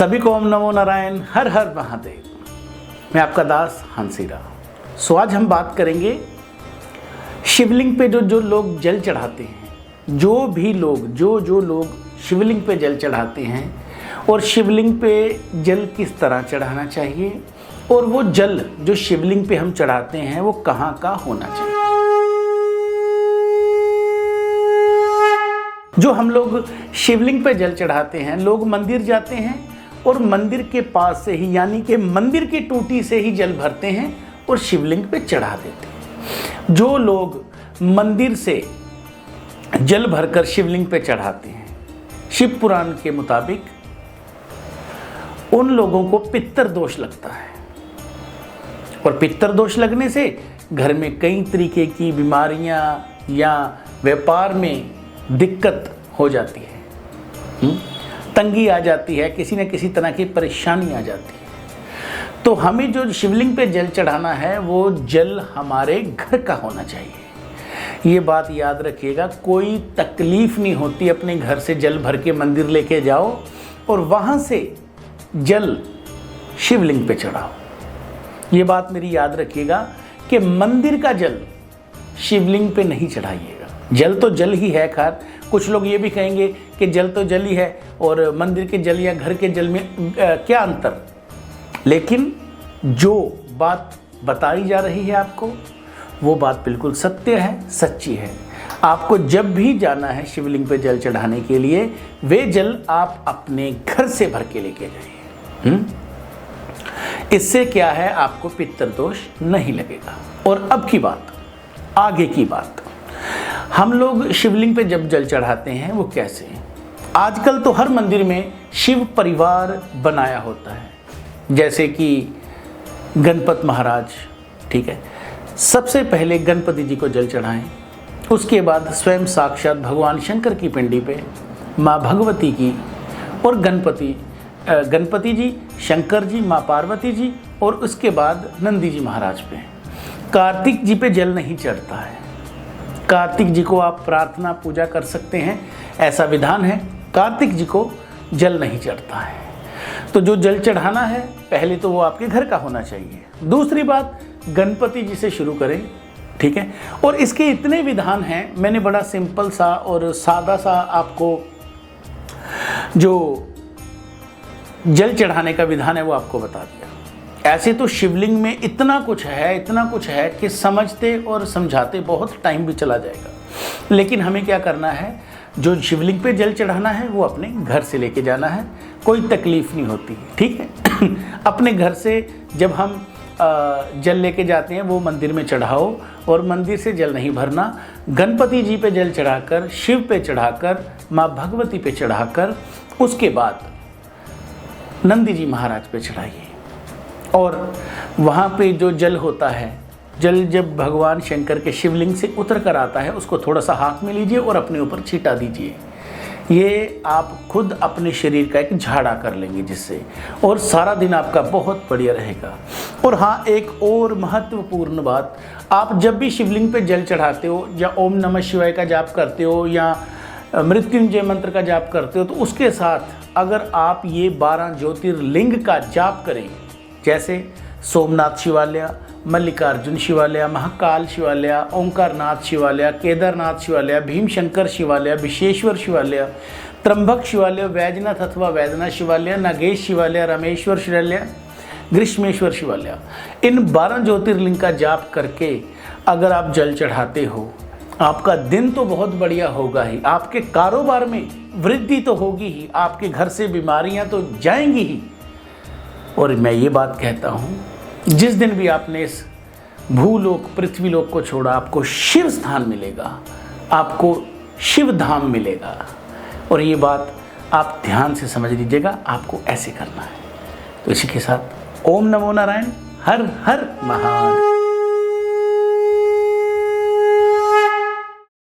सभी को ओम नमो नारायण, हर हर महादेव। मैं आपका दास हंसीरा। आज हम बात करेंगे शिवलिंग पे जो लोग जल चढ़ाते हैं, जो लोग शिवलिंग पे जल चढ़ाते हैं और शिवलिंग पे जल किस तरह चढ़ाना चाहिए और वो जल जो शिवलिंग पे हम चढ़ाते हैं वो कहाँ का होना चाहिए। जो हम लोग शिवलिंग पे जल चढ़ाते हैं, लोग मंदिर जाते हैं और मंदिर के पास से ही यानी कि मंदिर की टूटी से ही जल भरते हैं और शिवलिंग पे चढ़ा देते हैं। जो लोग मंदिर से जल भरकर शिवलिंग पे चढ़ाते हैं, शिव पुराण के मुताबिक उन लोगों को पितर दोष लगता है और पितर दोष लगने से घर में कई तरीके की बीमारियां या व्यापार में दिक्कत हो जाती है, तंगी आ जाती है, किसी न किसी तरह की परेशानी आ जाती है। तो हमें जो शिवलिंग पे जल चढ़ाना है वो जल हमारे घर का होना चाहिए। ये बात याद रखिएगा, कोई तकलीफ नहीं होती अपने घर से जल भर के मंदिर लेके जाओ और वहाँ से जल शिवलिंग पे चढ़ाओ। ये बात मेरी याद रखिएगा कि मंदिर का जल शिवलिंग पे नहीं चढ़ाइएगा। जल तो जल ही है। खैर कुछ लोग ये भी कहेंगे कि जल तो जल ही है और मंदिर के जल या घर के जल में क्या अंतर। लेकिन जो बात बताई जा रही है आपको, वो बात बिल्कुल सत्य है, सच्ची है। आपको जब भी जाना है शिवलिंग पे जल चढ़ाने के लिए, वे जल आप अपने घर से भर के लेके जाइए। इससे क्या है, आपको पितर दोष नहीं लगेगा। और अब की बात, आगे की बात, हम लोग शिवलिंग पे जब जल चढ़ाते हैं वो कैसे हैं। आजकल तो हर मंदिर में शिव परिवार बनाया होता है, जैसे कि गणपत महाराज, ठीक है। सबसे पहले गणपति जी को जल चढ़ाएं, उसके बाद स्वयं साक्षात भगवान शंकर की पिंडी पे माँ भगवती की और गणपति जी, शंकर जी, माँ पार्वती जी और उसके बाद नंदी जी महाराज पे। कार्तिक जी पे जल नहीं चढ़ता है। कार्तिक जी को आप प्रार्थना पूजा कर सकते हैं, ऐसा विधान है। कार्तिक जी को जल नहीं चढ़ता है। तो जो जल चढ़ाना है पहले तो वो आपके घर का होना चाहिए। दूसरी बात, गणपति जी से शुरू करें, ठीक है। और इसके इतने विधान हैं, मैंने बड़ा सिंपल सा और सादा सा आपको जो जल चढ़ाने का विधान है वो आपको बता दिया। ऐसे तो शिवलिंग में इतना कुछ है कि समझते और समझाते बहुत टाइम भी चला जाएगा। लेकिन हमें क्या करना है, जो शिवलिंग पे जल चढ़ाना है वो अपने घर से लेके जाना है, कोई तकलीफ़ नहीं होती, ठीक है। अपने घर से जब हम जल लेके जाते हैं वो मंदिर में चढ़ाओ और मंदिर से जल नहीं भरना। गणपति जी पे जल चढ़ाकर, शिव पे चढ़ाकर, माँ भगवती पे चढ़ाकर, उसके बाद नंदी जी महाराज पे चढ़ाइए। और वहाँ पे जो जल होता है, जल जब भगवान शंकर के शिवलिंग से उतर कर आता है उसको थोड़ा सा हाथ में लीजिए और अपने ऊपर छिटा दीजिए। ये आप खुद अपने शरीर का एक झाड़ा कर लेंगे जिससे, और सारा दिन आपका बहुत बढ़िया रहेगा। और हाँ, एक और महत्वपूर्ण बात, आप जब भी शिवलिंग पे जल चढ़ाते हो या ओम नमः शिवाय का जाप करते हो या मृत्युंजय मंत्र का जाप करते हो, तो उसके साथ अगर आप ये 12 ज्योतिर्लिंग का जाप करें, जैसे सोमनाथ शिवालय, मल्लिकार्जुन शिवालय, महाकाल शिवालय, ओंकारनाथ शिवालय, केदारनाथ शिवालय, भीमशंकर शिवालय, विशेश्वर शिवालय, त्र्यंबक शिवालय, वैजनाथ अथवा वैद्यनाथ शिवालय, नागेश शिवालय, रामेश्वर शिवालय, ग्रीष्मेश्वर शिवालय, इन 12 ज्योतिर्लिंग का जाप करके अगर आप जल चढ़ाते हो, आपका दिन तो बहुत बढ़िया होगा ही, आपके कारोबार में वृद्धि तो होगी ही, आपके घर से बीमारियां तो जाएंगी ही। और मैं ये बात कहता हूँ, जिस दिन भी आपने इस भूलोक पृथ्वीलोक को छोड़ा, आपको शिव स्थान मिलेगा, आपको शिव धाम मिलेगा। और ये बात आप ध्यान से समझ लीजिएगा, आपको ऐसे करना है। तो इसी के साथ ओम नमो नारायण, हर हर महादेव।